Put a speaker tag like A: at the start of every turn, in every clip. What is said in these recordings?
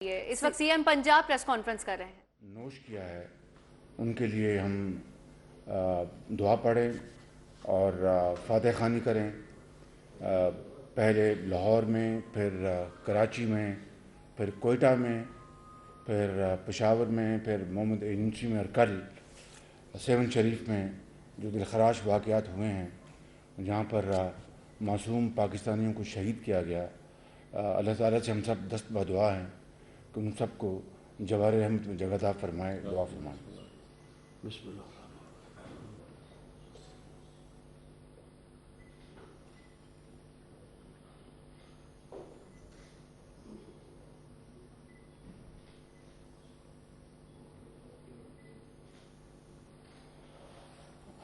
A: اس وقت C M Punjab press conference کر رہے ہیں.
B: نوش کیا ہے ان کے لیے ہم دعا پڑھیں اور فاتح خوانی کریں. پہلے لاہور میں، پھر کراچی میں، پھر کوئٹہ میں، پھر پشاور میں، پھر محمد ایجنسی میں، اور کل سیون شریف میں جو دلخراش واقعات ہوئے ہیں جہاں پر معصوم پاکستانیوں کو شہید کیا گیا. اللہ تعالیٰ سے ہم سب دست بدعا ہیں کہ ان سب کو جوار رحمت میں جگہ عطا فرمائے. دعا فرمائے.
C: بسم اللہ.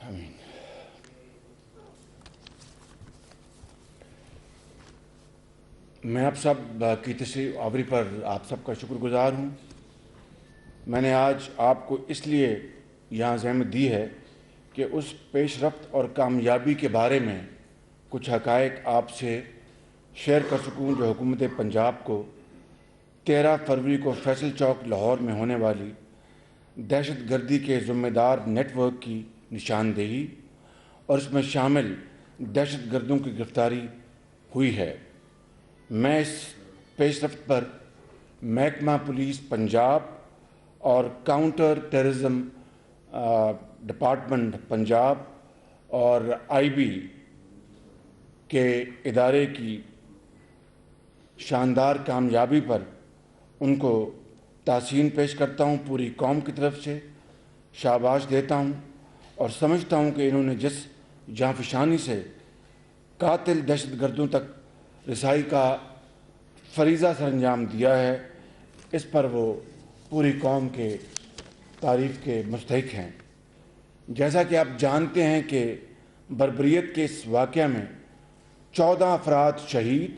B: آمین. میں آپ سب کی تشریف آوری پر آپ سب کا شکر گزار ہوں. میں نے آج آپ کو اس لیے یہاں زحمت دی ہے کہ اس پیش رفت اور کامیابی کے بارے میں کچھ حقائق آپ سے شیئر کر سکوں جو حکومت پنجاب کو 13 فروری کو فیصل چوک لاہور میں ہونے والی دہشت گردی کے ذمہ دار نیٹ ورک کی نشاندہی اور اس میں شامل دہشت گردوں کی گرفتاری ہوئی ہے. میں اس پیش رفت پر محکمہ پولیس پنجاب اور کاؤنٹر ٹیررزم ڈپارٹمنٹ پنجاب اور آئی بی کے ادارے کی شاندار کامیابی پر ان کو تحسین پیش کرتا ہوں. پوری قوم کی طرف سے شاباش دیتا ہوں اور سمجھتا ہوں کہ انہوں نے جس جانفشانی سے قاتل دہشت گردوں تک رسائی کا فریضہ سر انجام دیا ہے اس پر وہ پوری قوم کے تعریف کے مستحق ہیں. جیسا کہ آپ جانتے ہیں کہ بربریت کے اس واقعہ میں 14 افراد شہید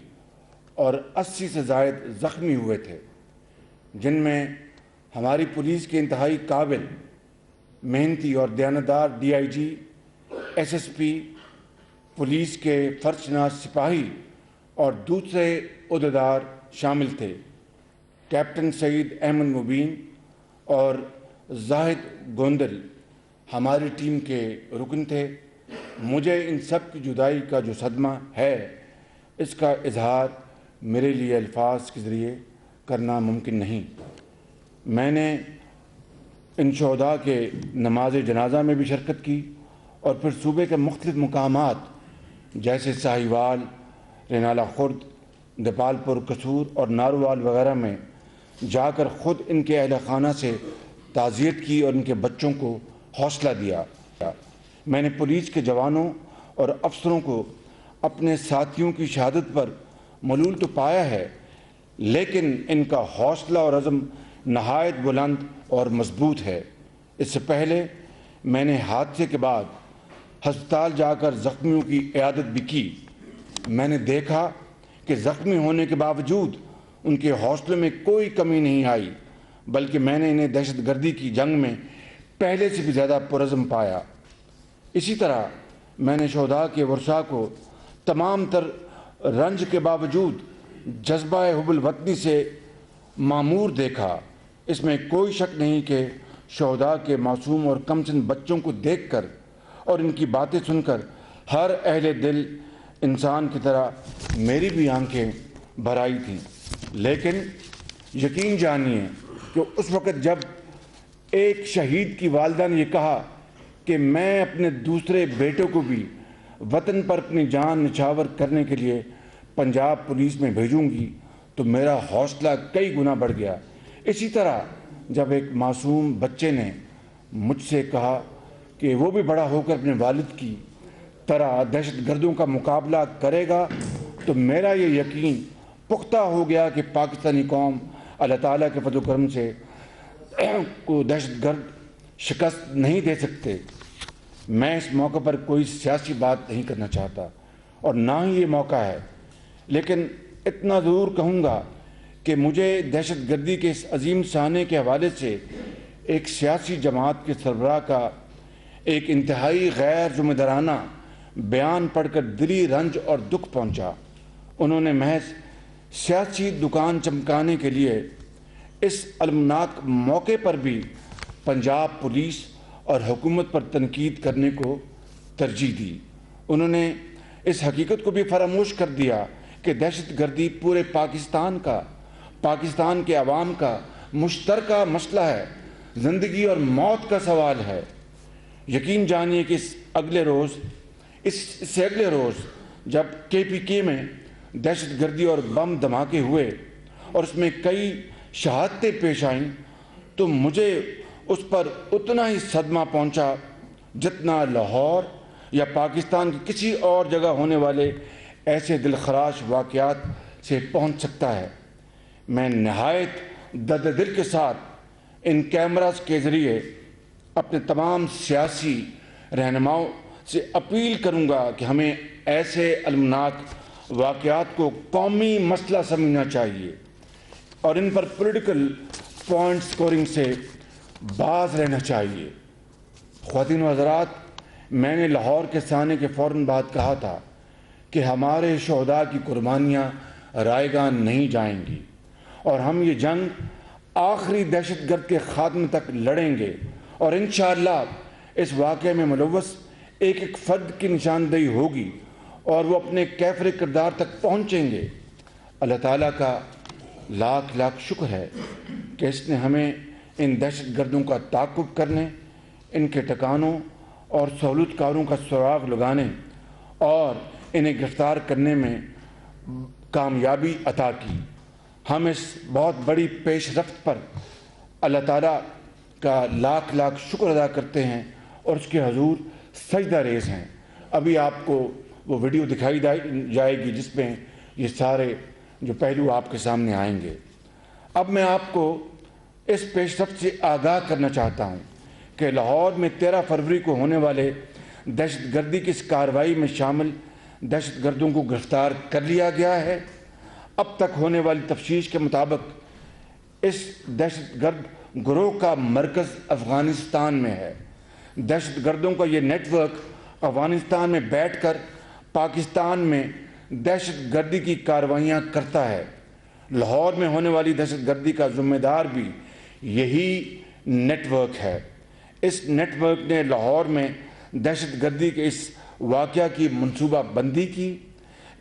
B: اور 80 سے زائد زخمی ہوئے تھے، جن میں ہماری پولیس کے انتہائی قابل، محنتی اور دیانتدار D I G, S S P, police کے فرض شناس سپاہی اور دوسرے عہدیدار شامل تھے. کیپٹن سعید احمد مبین اور زاہد گوندل ہماری ٹیم کے رکن تھے. مجھے ان سب کی جدائی کا جو صدمہ ہے اس کا اظہار میرے لیے الفاظ کے ذریعے کرنا ممکن نہیں. میں نے ان شہداء کے نماز جنازہ میں بھی شرکت کی اور پھر صوبے کے مختلف مقامات جیسے ساہیوال، رینالہ خرد، دیپال پور، قصور اور ناروال وغیرہ میں جا کر خود ان کے اہل خانہ سے تعزیت کی اور ان کے بچوں کو حوصلہ دیا. میں نے پولیس کے جوانوں اور افسروں کو اپنے ساتھیوں کی شہادت پر ملول تو پایا ہے، لیکن ان کا حوصلہ اور عزم نہایت بلند اور مضبوط ہے. اس سے پہلے میں نے حادثے کے بعد ہسپتال جا کر زخمیوں کی عیادت بھی کی. میں نے دیکھا کہ زخمی ہونے کے باوجود ان کے حوصلے میں کوئی کمی نہیں آئی، بلکہ میں نے انہیں دہشت گردی کی جنگ میں پہلے سے بھی زیادہ پرعزم پایا. اسی طرح میں نے شہداء کے ورثاء کو تمام تر رنج کے باوجود جذبہ حب الوطنی سے معمور دیکھا. اس میں کوئی شک نہیں کہ شہداء کے معصوم اور کم سن بچوں کو دیکھ کر اور ان کی باتیں سن کر ہر اہل دل انسان کی طرح میری بھی آنکھیں بھر آئی تھیں. لیکن یقین جانیے کہ اس وقت جب ایک شہید کی والدہ نے یہ کہا کہ میں اپنے دوسرے بیٹوں کو بھی وطن پر اپنی جان نچھاور کرنے کے لیے پنجاب پولیس میں بھیجوں گی، تو میرا حوصلہ کئی گنا بڑھ گیا. اسی طرح جب ایک معصوم بچے نے مجھ سے کہا کہ وہ بھی بڑا ہو کر اپنے والد کی طرح دہشت گردوں کا مقابلہ کرے گا، تو میرا یہ یقین پختہ ہو گیا کہ پاکستانی قوم اللہ تعالیٰ کے فضل و کرم سے کو دہشت گرد شکست نہیں دے سکتے. میں اس موقع پر کوئی سیاسی بات نہیں کرنا چاہتا اور نہ ہی یہ موقع ہے، لیکن اتنا ضرور کہوں گا کہ مجھے دہشت گردی کے اس عظیم سانحے کے حوالے سے ایک سیاسی جماعت کے سربراہ کا ایک انتہائی غیر ذمہ دارانہ بیان پڑھ کر دلی رنج اور دکھ پہنچا. انہوں نے محض سیاسی دکان چمکانے کے لیے اس المناک موقع پر بھی پنجاب پولیس اور حکومت پر تنقید کرنے کو ترجیح دی۔ انہوں نے اس حقیقت کو بھی فراموش کر دیا کہ دہشت گردی پورے پاکستان کے عوام کا مشترکہ مسئلہ ہے، زندگی اور موت کا سوال ہے۔ یقین جانیے کہ اس سے اگلے روز جب KPK میں دہشت گردی اور بم دھماکے ہوئے اور اس میں کئی شہادتیں پیش آئیں تو مجھے اس پر اتنا ہی صدمہ پہنچا جتنا لاہور یا پاکستان کی کسی اور جگہ ہونے والے ایسے دلخراش واقعات سے پہنچ سکتا ہے۔ میں نہایت درد دل کے ساتھ ان کیمراز کے ذریعے اپنے تمام سیاسی رہنماؤں سے اپیل کروں گا کہ ہمیں ایسے المناک واقعات کو قومی مسئلہ سمجھنا چاہیے اور ان پر پولیٹیکل پوائنٹ سکورنگ سے باز رہنا چاہیے۔ خواتین و حضرات، میں نے لاہور کے سانے کے فوراً بعد کہا تھا کہ ہمارے شہداء کی قربانیاں رائے گاں نہیں جائیں گی اور ہم یہ جنگ آخری دہشت گرد کے خاتمے تک لڑیں گے، اور انشاءاللہ اس واقعے میں ملوث ایک ایک فرد کی نشاندہی ہوگی اور وہ اپنے کیفر کردار تک پہنچیں گے۔ اللہ تعالیٰ کا لاکھ لاکھ شکر ہے کہ اس نے ہمیں ان دہشت گردوں کا تعاقب کرنے، ان کے ٹھکانوں اور سہولت کاروں کا سراغ لگانے اور انہیں گرفتار کرنے میں کامیابی عطا کی۔ ہم اس بہت بڑی پیش رفت پر اللہ تعالیٰ کا لاکھ لاکھ شکر ادا کرتے ہیں اور اس کے حضور سجدہ ریز ہیں۔ ابھی آپ کو وہ ویڈیو دکھائی جائے گی جس میں یہ سارے جو پہلو آپ کے سامنے آئیں گے۔ اب میں آپ کو اس پیش رفت سے آگاہ کرنا چاہتا ہوں کہ لاہور میں 13 فروری کو ہونے والے دہشت گردی کی اس کارروائی میں شامل دہشت گردوں کو گرفتار کر لیا گیا ہے۔ اب تک ہونے والی تفتیش کے مطابق اس دہشت گرد گروہ کا مرکز افغانستان میں ہے۔ دہشت گردوں کا یہ نیٹ ورک افغانستان میں بیٹھ کر پاکستان میں دہشت گردی کی کارروائیاں کرتا ہے۔ لاہور میں ہونے والی دہشت گردی کا ذمہ دار بھی یہی نیٹ ورک ہے۔ اس نیٹ ورک نے لاہور میں دہشت گردی کے اس واقعہ کی منصوبہ بندی کی۔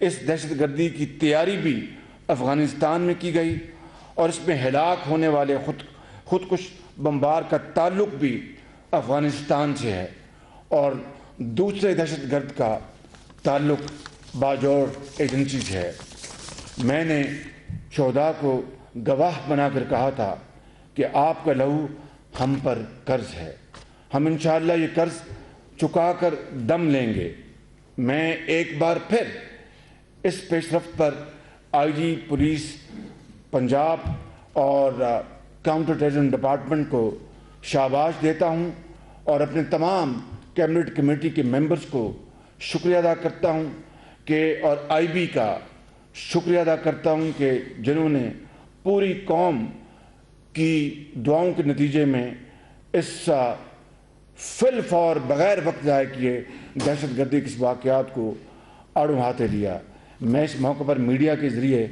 B: اس دہشت گردی کی تیاری بھی افغانستان میں کی گئی اور اس میں ہلاک ہونے والے خودکش بمبار کا تعلق بھی افغانستان سے ہے اور دوسرے دہشت گرد کا تعلق باجوڑ ایجنسی سے ہے۔ میں نے شہداء کو گواہ بنا کر کہا تھا کہ آپ کا لہو ہم پر قرض ہے، ہم انشاءاللہ یہ قرض چکا کر دم لیں گے۔ میں ایک بار پھر اس پیش رفت پر IG پولیس پنجاب اور کاؤنٹر ٹیررزم ڈپارٹمنٹ کو شاباش دیتا ہوں اور اپنے تمام کیبنٹ کمیٹی کے ممبرز کو شکریہ ادا کرتا ہوں اور IB کا شکریہ ادا کرتا ہوں کہ جنہوں نے پوری قوم کی دعاؤں کے نتیجے میں اس فی الفور بغیر وقت ضائع کیے دہشت گردی کے اس واقعات کو آڑوں ہاتھے لیا۔ میں اس موقع پر میڈیا کے ذریعے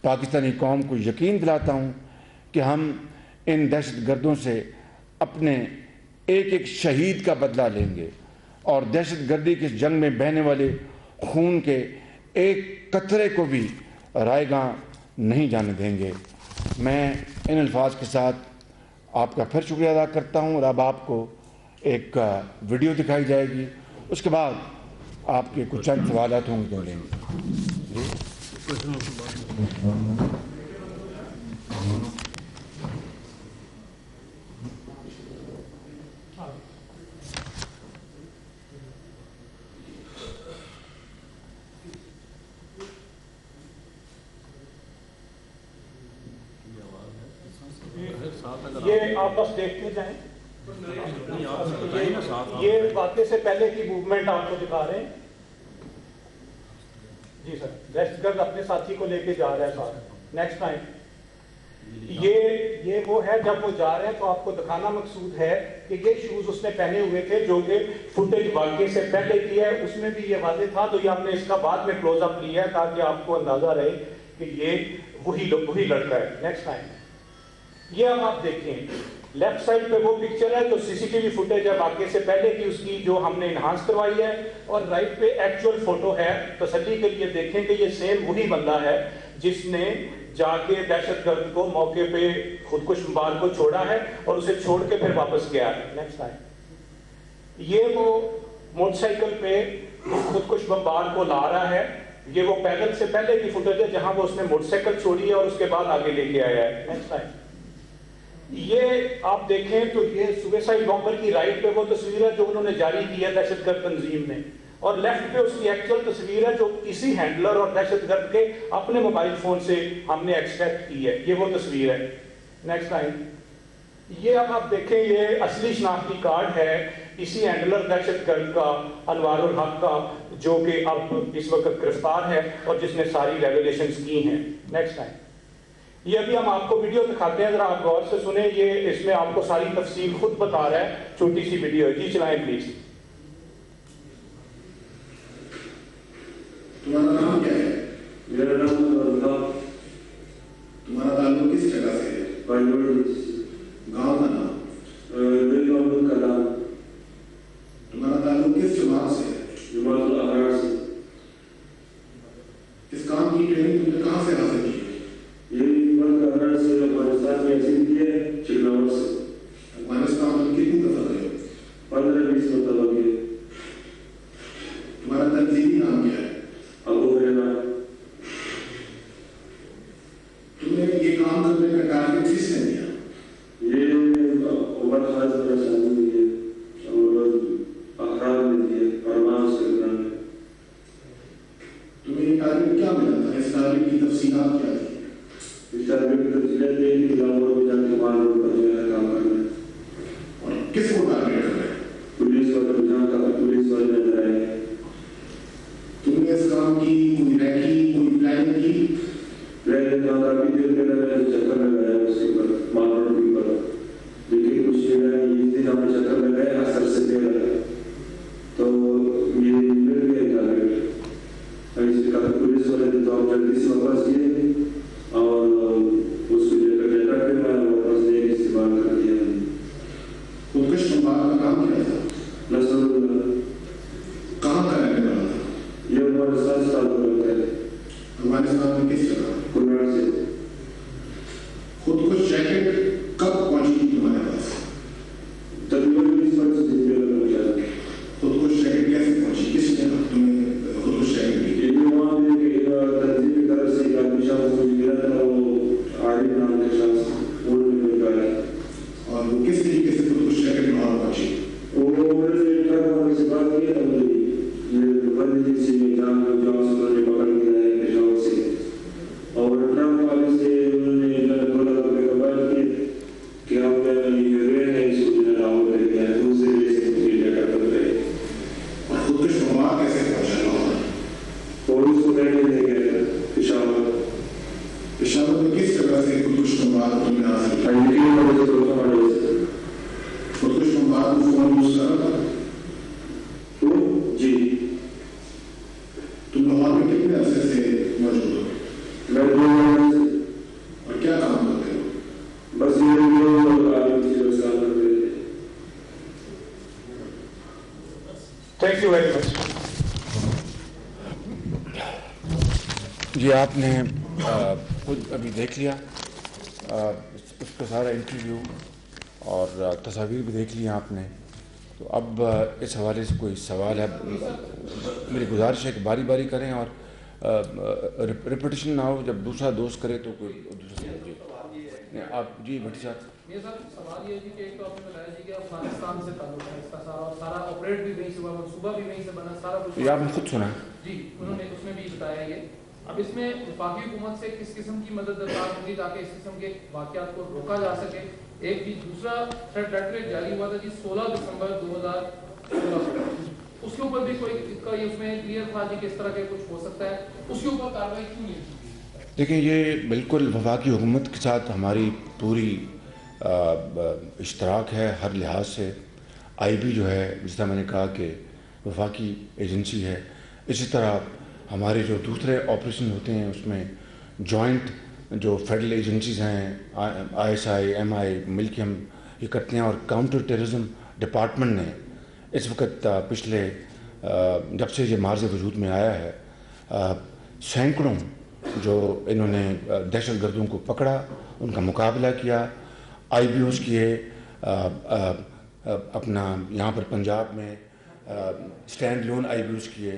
B: پاکستانی قوم کو یقین دلاتا ہوں کہ ہم ان دہشت گردوں سے اپنے ایک ایک شہید کا بدلہ لیں گے اور دہشت گردی کی اس جنگ میں بہنے والے خون کے ایک قطرے کو بھی رائے گاں نہیں جانے دیں گے۔ میں ان الفاظ کے ساتھ آپ کا پھر شکریہ ادا کرتا ہوں اور اب آپ کو ایک ویڈیو دکھائی جائے گی، اس کے بعد آپ کے کچھ چند سوالات ہوں گے لیں گے۔
D: یہ آپ بس دیکھتے جائیں، یہ واقعے سے پہلے کی موومنٹ آپ کو دکھا رہے ہیں۔ جی سر، دہشت گرد اپنے ساتھی کو لے کے جا رہا ہے ساتھ۔ نیکسٹ ٹائم یہ وہ ہے جب وہ جا رہے ہیں تو آپ کو دکھانا مقصود ہے کہ یہ شوز اس نے پہنے ہوئے تھے جو کہ فوٹیج واقعے سے پہلے کی ہے، اس میں بھی یہ واضح تھا، تو یہ ہم نے اس کا بعد میں کلوز اپ لیا ہے تاکہ آپ کو اندازہ رہے کہ یہ وہی لڑکا ہے۔ نیکسٹ ٹائم یہ اب آپ دیکھیں لیفٹ سائڈ پہ وہ پکچر ہے جو CCTV فوٹیج ہے واقعے سے پہلے کی، اس کی جو ہم نے انہانس کروائی ہے، اور رائٹ پہ ایکچوئل فوٹو ہے. تسلی کے لیے دیکھیں کہ یہ سیم وہی بندہ ہے جس نے جا کے دہشت گرد کو موقع پہ خودکش بمبار کو چھوڑا ہے اور اسے چھوڑ کے پھر واپس گیا ہے. Next time. یہ وہ موٹر سائیکل پہ خودکش بمبار کو لا رہا ہے. یہ وہ پیدل سے پہلے کی فوٹیج ہے جہاں وہ اس نے موٹر سائیکل چھوڑی ہے اور اس کے بعد آگے لے کے آیا ہے. Next time. یہ آپ دیکھیں تو یہ سویسائڈ بامبر کی رائٹ پہ وہ تصویر ہے جو انہوں نے جاری کی ہے دہشت گرد تنظیم نے، اور لیفٹ پہ اس کی ایکچوئل تصویر ہے جو کسی ہینڈلر اور دہشت گرد کے اپنے موبائل فون سے ہم نے ایکسٹریکٹ کی ہے. یہ وہ تصویر ہے. Next time. یہ اب آپ دیکھیں یہ اصلی شناختی کارڈ ہے اسی ہینڈلر دہشت گرد کا، انوار الحق کا، جو کہ اب اس وقت گرفتار ہے اور جس نے ساری ریویلیشنز کی ہیں. Next time. یہ ابھی ہم آپ کو ویڈیو دکھاتے ہیں، ذرا آپ غور سے سنیں. یہ اس میں آپ کو ساری تفصیل خود بتا رہا ہے. چھوٹی سی ویڈیو ہے. جی چلائیں پلیز.
E: تمہارا نام کیا ہے؟
C: میرا نام
E: تمہارا تعلق کس جگہ سے ہے؟ گاؤں کا نام؟
C: میرے گاؤں کا نام.
E: تمہارا تعلق کس جماعت سے ہے؟
C: جماعت الاحرار سے.
E: اس کام کی ٹریننگ تم نے کہاں سے حاصل کی؟
C: یہ جماعت الاحرار سے افغانستان میں حاصل کی ہے، چکناور سے.
E: افغانستان میں کتنی دفعہ گئے؟
C: 15-20 مرتبہ کی.
E: تمہارا تنظیمی نام کیا ہے؟
C: ابو ہریرہ.
E: تم نے یہ کام کرنے کا ٹارگیٹ کس نے دیا؟
C: یہ عمر خالد پریشانی ہوئی ہے اور احرار نے دیے فرمان سے کرنے.
E: تمہیں یہ ٹارگیٹ کیا ملا تھا؟ اس ٹارگیٹ کی تفصیلات کیا تھی؟
C: اس ٹارگیٹ کی تفصیلات یہ کہ لاہور میں جا کے مان روڈ پر جو ہے کام کرنا ہے.
E: اور کس کو ٹارگیٹ کر رہے ہیں؟
C: پولیس والے جہاں کا پولیس والے نظر آئے ہیں.
E: تم نے اس کام کی کوئی ریکی کوئی پلاننگ کی؟
C: پہلے جہاں کافی دیر پہلے میں نے چکر لگایا اس کے اوپر مان روڈ کے اوپر، لیکن کچھ یہ دن ہم نے چکر لگائے اثر سے پہلے تو یہ مل گئے ٹارگیٹ. اس کے بعد پولیس والے تو ہم جلدی سے واپس گئے اور اس کو لے کر ڈیٹا پہ میں واپس لے کے استعمال کر دیا.
E: خودکش بمبار کا کام کیا تھا؟
C: نصر اللہ.
E: کہاں کا رہنے والا تھا؟
C: یہ ہمارے 7 سال کا ہوتا ہے.
E: افغانستان میں کس جگہ؟
C: کنڑ سے.
E: خودکش جیکٹ کب پہنچی تھی تمہارے پاس؟
C: تقریباً 20 دن پہلے پہنچا.
E: خودکش جیکٹ کیسے پہنچی؟ کس نے تمہیں خودکش جیکٹ دی؟
C: یہ وہاں پہ تنظیم کی طرف سے ایک آدمی شخص مجھے ملا تھا، وہ عارف نام کے شخص وہ مجھے نکالا.
E: اور وہ کس طریقے سے خودکش جیکٹ وہاں پہنچی؟
C: وہ میرے سے ٹرک سے بات کی اور یہ بند جنسی میں جان سے انہوں نے پکڑ لیا ہے پشاور سے، اور ٹرک والے سے انہوں نے بولا کہ ہم یہ رہے ہیں اس کو جو لاہور لے گیا ہے دوسرے سے لے کر کر گئے.
E: اور خودکش بمبار کیسے پہنچا لاہور؟
C: پولیس کو لینے لے گئے پشاور.
E: پشاور میں کس جگہ سے خودکش بمبار تم نے حاصل کیا؟ خودکش بمبار کو فون یوز کر رہا تھا؟
C: جی.
E: تم لاہور میں کتنے عرصے سے موجود ہو؟
C: میں 2 مہینے سے.
E: اور کیا کام کرتے ہو؟
C: بس یہ عالم کی جو کام کر رہے تھے.
D: Thank you very much.
B: جی آپ نے خود ابھی دیکھ لیا اس کا سارا انٹرویو اور تصاویر بھی دیکھ لیا آپ نے. تو اب اس حوالے سے کوئی سوال ہے؟ میری گزارش ہے کہ باری باری کریں اور ریپیٹیشن نہ ہو. جب دوسرا دوست کرے تو کوئی دوسرا آپ. جی بھٹی صاحب.
F: یہ سر سوال یہ ہے کہ ایک تو آپ نے بتایا جی کہ افغانستان سے تعلق ہے اس کا سارا آپریٹ بھی وہیں سے ہوا، منصوبہ بھی وہیں سے بنا، سارا کچھ.
B: یہ آپ نے خود سنا
F: جی انہوں نے اس میں بھی بتایا یہ. اب اس میں وفاقی حکومت سے کس قسم کی مدد درکار ہوگی تاکہ اس قسم کے واقعات کو روکا جا سکے؟ ایک بھی دوسرا تھریڈ لیٹر جاری ہوا تھا جی 16 دسمبر 2016 اس کے اوپر بھی کوئی اس میں کلیئر تھا جی کس طرح کے کچھ ہو سکتا ہے، اس کے اوپر کارروائی کیوں نہیں کی؟
B: دیکھیں یہ بالکل وفاقی حکومت کے ساتھ ہماری پوری اشتراک ہے ہر لحاظ سے. آئی بی جو ہے جس طرح میں نے کہا کہ وفاقی ایجنسی ہے، اسی طرح ہمارے جو دوسرے آپریشن ہوتے ہیں اس میں جوائنٹ جو فیڈرل ایجنسیز ہیں ISI MI مل کے ہم یہ کرتے ہیں، اور کاؤنٹر ٹیررزم ڈپارٹمنٹ نے اس وقت پچھلے جب سے یہ معارض وجود میں آیا ہے سینکڑوں جو انہوں نے دہشت گردوں کو پکڑا، ان کا مقابلہ کیا، IBOs کیے، اپنا یہاں پر پنجاب میں اسٹینڈ لون IBOs کیے،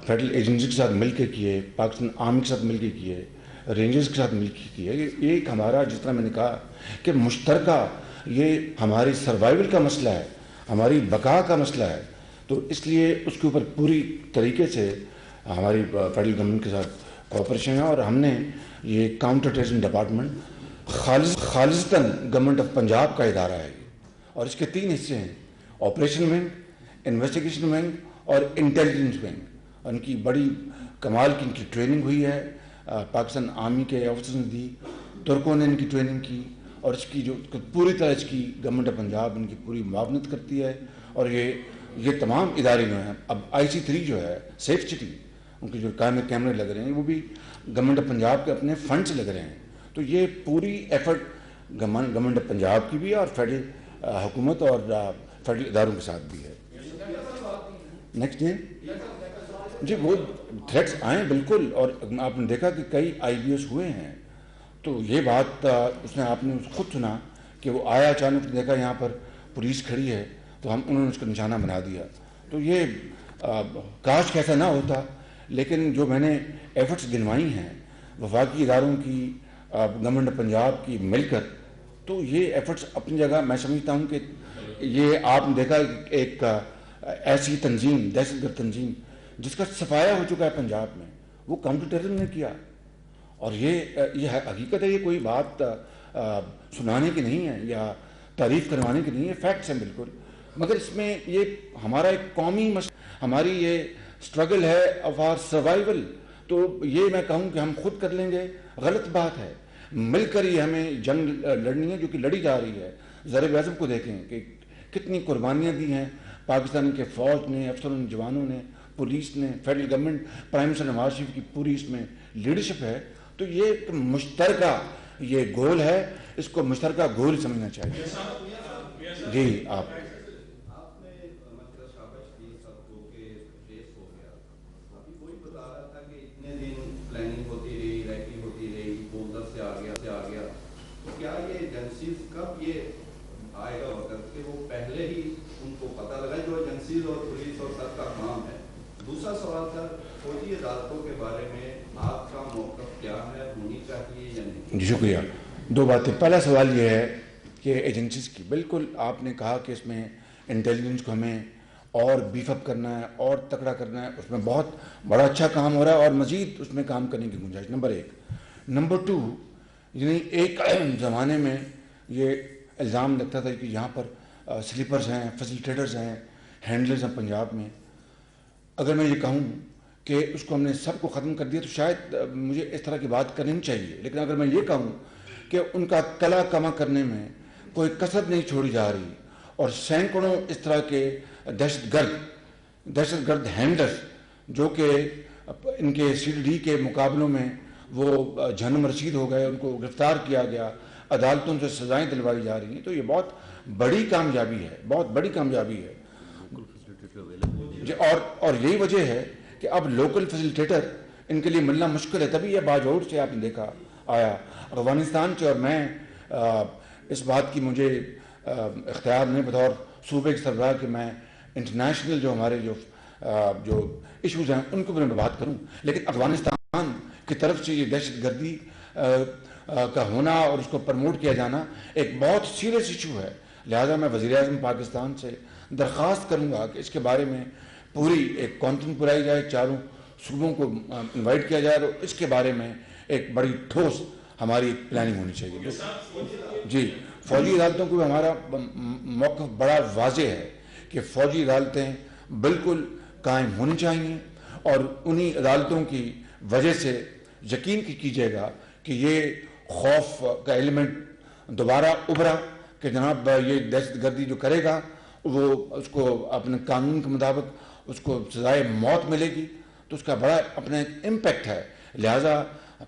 B: فیڈرل ایجنسی کے ساتھ مل کے کیے، پاکستان آرمی کے ساتھ مل کے کیے، رینجرز کے ساتھ مل کے کیے۔ یہ ایک ہمارا، جس طرح میں نے کہا کہ مشترکہ یہ ہماری سروائیول کا مسئلہ ہے، ہماری بقا کا مسئلہ ہے، تو اس لیے اس کے اوپر پوری طریقے سے ہماری فیڈرل گورنمنٹ کے ساتھ کوآپریشن ہے، اور ہم نے یہ کاؤنٹر ٹیررزم ڈپارٹمنٹ خالصتاً گورنمنٹ آف پنجاب کا ادارہ ہے، اور اس کے 3 حصے ہیں: آپریشن ونگ، انویسٹیگیشن ونگ اور انٹیلیجنس ونگ۔ ان کی بڑی کمال کی ان کی ٹریننگ ہوئی ہے، پاکستان آرمی کے آفیسرز نے دی، ترکوں نے ان کی ٹریننگ کی، اور اس کی جو پوری طرح اس کی گورنمنٹ آف پنجاب ان کی پوری معاونت کرتی ہے، اور یہ تمام ادارے جو ہیں، اب IC3 جو ہے سیف سٹی، ان کے جو کیمرے لگ رہے ہیں وہ بھی گورنمنٹ آف پنجاب کے اپنے فنڈ سے لگ رہے ہیں، تو یہ پوری ایفرٹ گورنمنٹ آف پنجاب کی بھی ہے، اور فیڈرل حکومت اور فیڈرل اداروں کے ساتھ بھی ہے۔ نیکسٹ ڈے جی وہ تھریٹس آئیں بالکل، اور آپ نے دیکھا کہ کئی IBOs ہوئے ہیں، تو یہ بات اس نے آپ نے خود سنا کہ وہ آیا اچانک، دیکھا یہاں پر پولیس کھڑی ہے تو انہوں نے اس کو نشانہ بنا دیا، تو یہ کاش کیسا نہ ہوتا، لیکن جو میں نے ایفرٹس گنوائی ہیں وفاقی اداروں کی، گورنمنٹ آف پنجاب کی مل کر، تو یہ ایفرٹس اپنی جگہ میں سمجھتا ہوں کہ یہ آپ نے دیکھا ایک ایسی تنظیم، دہشت گرد تنظیم جس کا صفایا ہو چکا ہے پنجاب میں، وہ کاؤنٹر ٹیررزم نے کیا، اور یہ حقیقت ہے، یہ کوئی بات سنانے کی نہیں ہے یا تعریف کروانے کی نہیں ہے، فیکٹس ہیں بالکل، مگر اس میں یہ ہمارا ایک قومی ہماری یہ اسٹرگل ہے آف آر سروائیول، تو یہ میں کہوں کہ ہم خود کر لیں گے غلط بات ہے، مل کر ہی ہمیں جنگ لڑنی ہے جو کہ لڑی جا رہی ہے۔ ضرب اعظم کو دیکھیں کہ کتنی قربانیاں دی ہیں پاکستان کے فوج نے، افسروں نے، جوانوں نے، پولیس نے، federal government, prime minister Nawaz Sharif کی پوری اس میں لیڈرشپ ہے، تو یہ ایک مشترکہ یہ گول ہے، اس کو مشترکہ گول سمجھنا چاہیے۔ جی آپ
G: کیا یہ ایجنسیز کب یہ آئے گا وقت کہ وہ پہلے ہی ان کو پتہ لگا، جو ایجنسیز اور پولیس اور سب کا کام ہے؟ دوسرا سوال سر، فوجی عدالتوں کے بارے میں آپ کا موقف کیا ہے، ہونی چاہیے یا نہیں؟
B: جی شکریہ۔ 2 باتیں، پہلا سوال یہ ہے کہ ایجنسیز کی، بالکل آپ نے کہا کہ اس میں انٹیلیجنس کو ہمیں اور بیف اپ کرنا ہے اور تکڑا کرنا ہے، اس میں بہت بڑا اچھا کام ہو رہا ہے اور مزید اس میں کام کرنے کی گنجائش، نمبر 1۔ نمبر 2، یعنی ایک زمانے میں یہ الزام لگتا تھا کہ یہاں پر سلیپرز ہیں، فیسیلیٹیٹرز ہیں، ہینڈلرز ہیں پنجاب میں، اگر میں یہ کہوں کہ اس کو ہم نے سب کو ختم کر دیا تو شاید مجھے اس طرح کی بات کرنی چاہیے، لیکن اگر میں یہ کہوں کہ ان کا تلا کما کرنے میں کوئی کسر نہیں چھوڑی جا رہی، اور سینکڑوں اس طرح کے دہشت گرد ہینڈلرز جو کہ ان کے CDD کے مقابلوں میں وہ جہنم رسید ہو گئے، ان کو گرفتار کیا گیا، عدالتوں سے سزائیں دلوائی جا رہی ہیں، تو یہ بہت بڑی کامیابی ہے، بہت بڑی کامیابی ہے جی، اور یہی وجہ ہے کہ اب لوکل فیسیلیٹیٹر ان کے لیے ملنا مشکل ہے، تبھی یہ باجوڑ سے آپ نے دیکھا آیا افغانستان سے، اور میں اس بات کی مجھے اختیار نہیں بطور صوبے کے سربراہ کہ میں انٹرنیشنل جو ہمارے جو ایشوز ہیں ان کو بھی میں بات کروں، لیکن افغانستان کی طرف سے یہ دہشت گردی کا ہونا اور اس کو پروموٹ کیا جانا ایک بہت سیریس ایشو ہے، لہٰذا میں وزیر اعظم پاکستان سے درخواست کروں گا کہ اس کے بارے میں پوری ایک کانفرنس بلائی جائے، چاروں صوبوں کو انوائٹ کیا جائے، اور اس کے بارے میں ایک بڑی ٹھوس ہماری پلاننگ ہونی چاہیے۔ جی، فوجی عدالتوں کو بھی ہمارا موقف بڑا واضح ہے کہ فوجی عدالتیں بالکل قائم ہونی چاہیے، اور انہی عدالتوں کی وجہ سے یقین کیجیے گا کہ یہ خوف کا ایلیمنٹ دوبارہ ابھرا کہ جناب یہ دہشت گردی جو کرے گا وہ اس کو اپنے قانون کے مطابق اس کو سزائے موت ملے گی، تو اس کا بڑا اپنا امپیکٹ ہے، لہٰذا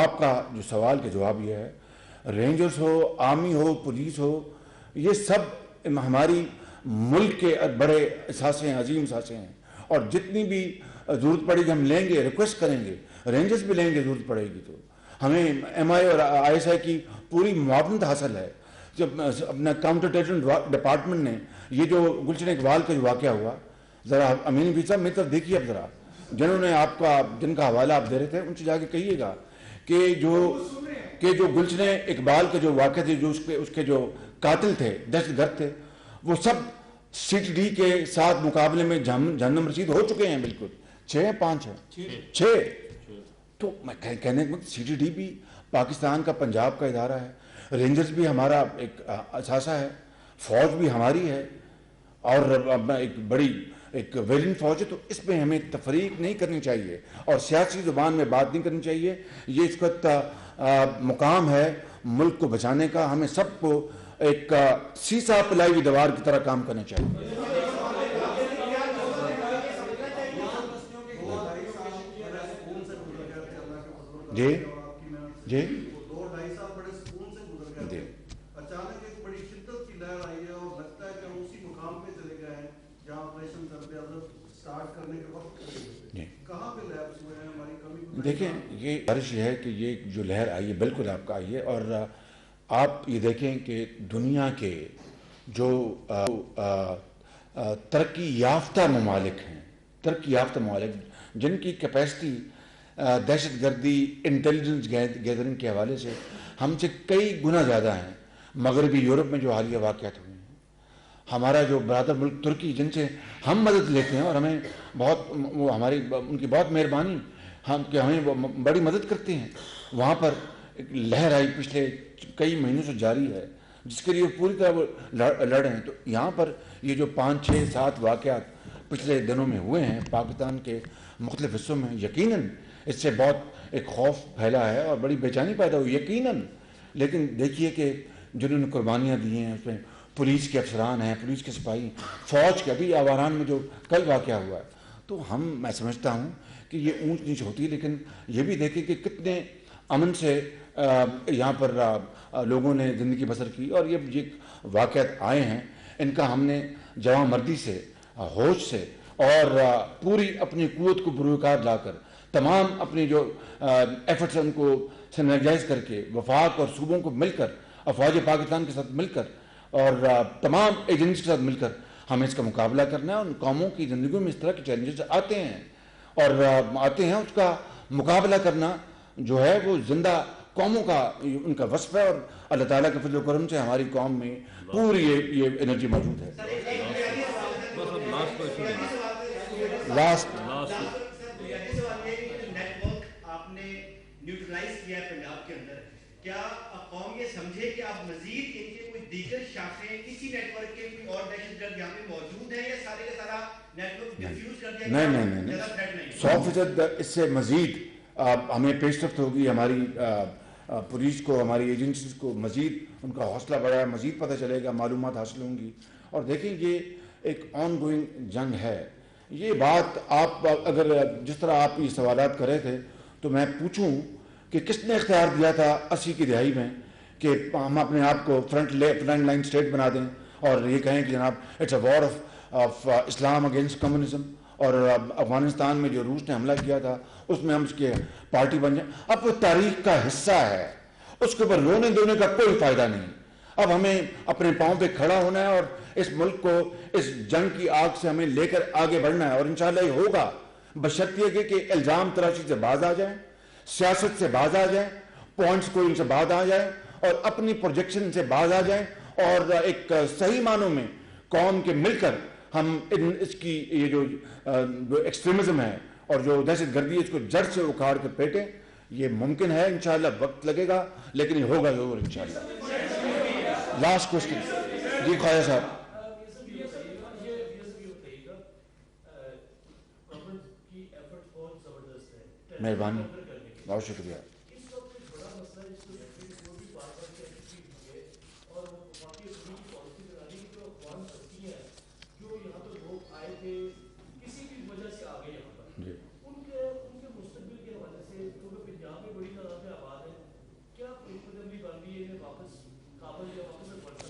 B: آپ کا جو سوال کا جواب یہ ہے، رینجرز ہو، آرمی ہو، پولیس ہو، یہ سب ہماری ملک کے بڑے اثاثے ہیں، عظیم اثاثے ہیں، اور جتنی بھی ضرورت پڑے گی ہم لیں گے، ریکویسٹ کریں گے، رینجرز بھی لیں گے ضرورت پڑے گی تو۔ ہمیں ایم آئی اور آئی ایس آئی کی پوری معاونت حاصل ہے۔ جب اپنا کاؤنٹر ٹیررزم ڈپارٹمنٹ نے یہ جو گلشن اقبال کا جو واقعہ ہوا، ذرا امین بھی صاحب میری طرف دیکھیے اب ذرا، جنہوں نے آپ کا جن کا حوالہ آپ دے رہے تھے ان سے جا کے کہیے گا کہ جو گلشن اقبال کا جو واقعہ تھے، جو اس کے جو قاتل تھے، دہشت گرد تھے، وہ سب سی ٹی ڈی کے ساتھ مقابلے میں جہنم رسید ہو چکے ہیں۔ بالکل 6 5 ہیں 6۔ تو میں کہنے کا سی ٹی ڈی بھی پاکستان کا، پنجاب کا ادارہ ہے، رینجرز بھی ہمارا ایک اثاثہ ہے، فوج بھی ہماری ہے، اور ایک بڑی ایک ویلن فوج ہے۔ تو اس میں ہمیں تفریق نہیں کرنی چاہیے اور سیاسی زبان میں بات نہیں کرنی چاہیے۔ یہ اس وقت مقام ہے ملک کو بچانے کا، ہمیں سب کو ایک سیسا پلائی ہوئی دیوار کی طرح کام کرنا چاہیے۔ جی جی جی
G: اچانک ایک بڑی شدت کی لہر آئی ہے اور لگتا ہے کہ ہم اسی مقام پہ چلے گئے ہیں جہاں آپریشن سٹارٹ کرنے کے وقت کہاں پہ لیبس ہوئے ہیں، ہماری کمی۔
B: دیکھیں یہ بارش یہ ہے کہ یہ جو لہر آئی ہے بالکل آپ کا آئی ہے، اور آپ یہ دیکھیں کہ دنیا کے جو ترقی یافتہ ممالک ہیں، ترقی یافتہ ممالک جن کی کیپیسٹی دہشت گردی انٹیلیجنس گیدرنگ کے حوالے سے ہم سے کئی گنا زیادہ ہیں، مغربی یورپ میں جو حالیہ واقعات ہوئے ہیں، ہمارا جو برادر ملک ترکی جن سے ہم مدد لیتے ہیں اور ہمیں بہت وہ ہماری ان کی بہت مہربانی کہ ہمیں بڑی مدد کرتے ہیں، وہاں پر ایک لہر آئی پچھلے کئی مہینوں سے جاری ہے جس کے لیے پوری طرح وہ لڑ ہیں۔ تو یہاں پر یہ جو 5 6 7 واقعات پچھلے دنوں میں ہوئے ہیں پاکستان کے مختلف حصوں میں، یقیناً اس سے بہت ایک خوف پھیلا ہے اور بڑی بے چینی پیدا ہوئی یقیناً۔ لیکن دیکھیے کہ جنہوں نے قربانیاں دی ہیں اس میں پولیس کے افسران ہیں، پولیس کے سپاہی، فوج کے، ابھی آواران میں جو کل واقعہ ہوا ہے۔ تو میں سمجھتا ہوں کہ یہ اونچ نیچ ہوتی ہے، لیکن یہ بھی دیکھیں کہ کتنے امن سے یہاں پر لوگوں نے زندگی بسر کی، اور یہ واقعات آئے ہیں ان کا ہم نے جواں مردی سے، ہوش سے اور پوری اپنی قوت کو بروکار لا کر تمام اپنی جو ایفرٹس ان کو سینرجائز کر کے وفاق اور صوبوں کو مل کر، افواج پاکستان کے ساتھ مل کر اور تمام ایجنٹس کے ساتھ مل کر ہمیں اس کا مقابلہ کرنا ہے۔ ان قوموں کی زندگیوں میں اس طرح کے چیلنجز آتے ہیں اس کا مقابلہ کرنا جو ہے وہ زندہ قوموں کا ان کا وصف ہے، اور اللہ تعالیٰ کے فضل و کرم سے ہماری قوم میں پوری یہ انرجی موجود ہے۔ لاسٹ
H: نیوٹرلائز کیا ہے پنجاب کے اندر، کیا قوم یہ سمجھے کہ آپ مزید ان کے کوئی دیگر شاخیں اسی نیٹ ورک کے کوئی اور دہشت گرد یہاں پہ موجود ہیں، یا سارے کا سارا نیٹ ورک ڈیفیوز کر دیا گیا؟
B: نہیں 100% اس سے مزید ہمیں پیش رفت ہوگی، ہماری پولیس کو، ہماری ایجنسیز کو مزید ان کا حوصلہ بڑھا، مزید پتہ چلے گا، معلومات حاصل ہوں گی۔ اور دیکھیں یہ ایک آن گوئنگ جنگ ہے۔ یہ بات آپ اگر جس طرح آپ یہ سوالات کر رہے تھے تو میں پوچھوں کہ کس نے اختیار دیا تھا 80 کی دہائی میں کہ ہم اپنے آپ کو فرنٹ لائن اسٹیٹ بنا دیں اور یہ کہیں کہ جناب it's a war of Islam against communism, اور افغانستان میں جو روس نے حملہ کیا تھا اس میں ہم اس کے پارٹی بن جائیں۔ اب وہ تاریخ کا حصہ ہے، اس کے اوپر رونے دھونے کا کوئی فائدہ نہیں۔ اب ہمیں اپنے پاؤں پہ کھڑا ہونا ہے اور اس ملک کو اس جنگ کی آگ سے ہمیں لے کر آگے بڑھنا ہے، اور انشاءاللہ یہ ہوگا بشرط یہ کہ الزام تراشی سے باز آ جائیں، سیاست سے باز آ جائیں، پوائنٹس کو ان سے باز آ جائیں اور اپنی پروجیکشن سے باز آ جائیں، اور ایک صحیح معنوں میں قوم کے مل کر ہم اس کی یہ جو ایکسٹریمزم ہے اور جو دہشت گردی ہے اس کو جڑ سے اکھاڑ کر پیٹیں۔ یہ ممکن ہے، انشاءاللہ وقت لگے گا لیکن یہ ہوگا ضرور انشاءاللہ۔ لاسٹ کوشچن جی خواجہ صاحب۔ مہربانی، بہت شکریہ۔
F: ان کے مستقبل کے حوالے سے